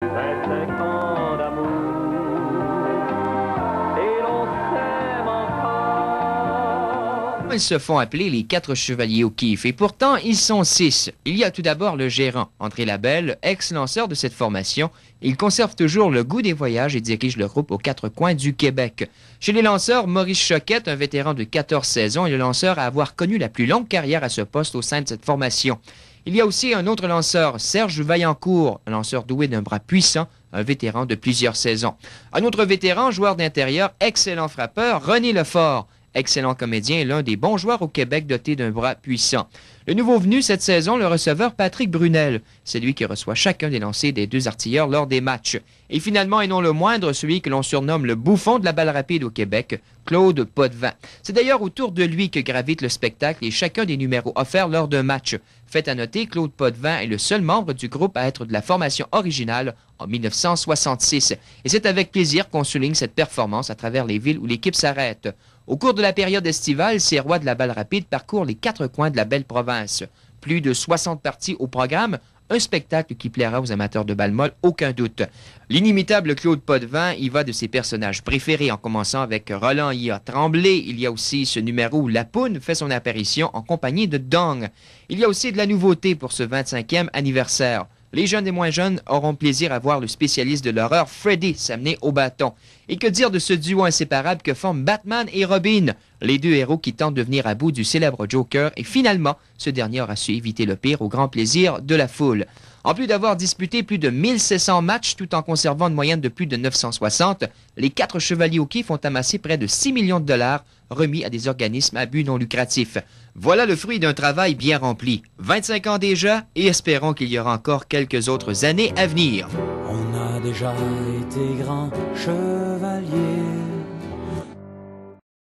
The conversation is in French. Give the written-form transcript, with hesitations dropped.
25 ans d'amour et l'on s'aime encore. Ils se font appeler les 4 chevaliers O'Keefe et pourtant ils sont 6. Il y a tout d'abord le gérant, André Labelle, ex-lanceur de cette formation. Il conserve toujours le goût des voyages et dirige le groupe aux 4 coins du Québec. Chez les lanceurs, Maurice Choquette, un vétéran de 14 saisons, est le lanceur à avoir connu la plus longue carrière à ce poste au sein de cette formation. Il y a aussi un autre lanceur, Serge Vaillancourt, un lanceur doué d'un bras puissant, un vétéran de plusieurs saisons. Un autre vétéran, joueur d'intérieur, excellent frappeur, René Lefort. Excellent comédien et l'un des bons joueurs au Québec doté d'un bras puissant. Le nouveau venu cette saison, le receveur Patrick Brunel. C'est lui qui reçoit chacun des lancers des 2 artilleurs lors des matchs. Et finalement, et non le moindre, celui que l'on surnomme le bouffon de la balle rapide au Québec, Claude Potvin. C'est d'ailleurs autour de lui que gravite le spectacle et chacun des numéros offerts lors d'un match. Fait à noter, Claude Potvin est le seul membre du groupe à être de la formation originale en 1966. Et c'est avec plaisir qu'on souligne cette performance à travers les villes où l'équipe s'arrête. Au cours de la période estivale, ces rois de la balle rapide parcourent les 4 coins de la belle province. Plus de 60 parties au programme, un spectacle qui plaira aux amateurs de balle molle, aucun doute. L'inimitable Claude Potvin y va de ses personnages préférés, en commençant avec Roland I.A. Tremblay. Il y a aussi ce numéro où Lapoune fait son apparition en compagnie de Dong. Il y a aussi de la nouveauté pour ce 25e anniversaire. Les jeunes et moins jeunes auront plaisir à voir le spécialiste de l'horreur Freddy s'amener au bâton. Et que dire de ce duo inséparable que forment Batman et Robin, les 2 héros qui tentent de venir à bout du célèbre Joker, et finalement, ce dernier aura su éviter le pire au grand plaisir de la foule. En plus d'avoir disputé plus de 1700 matchs tout en conservant une moyenne de plus de 960, les 4 chevaliers O'Keefe ont amassé près de 6 millions de dollars remis à des organismes à but non lucratif. Voilà le fruit d'un travail bien rempli. 25 ans déjà, et espérons qu'il y aura encore quelques autres années à venir. On a déjà été grands chevaliers.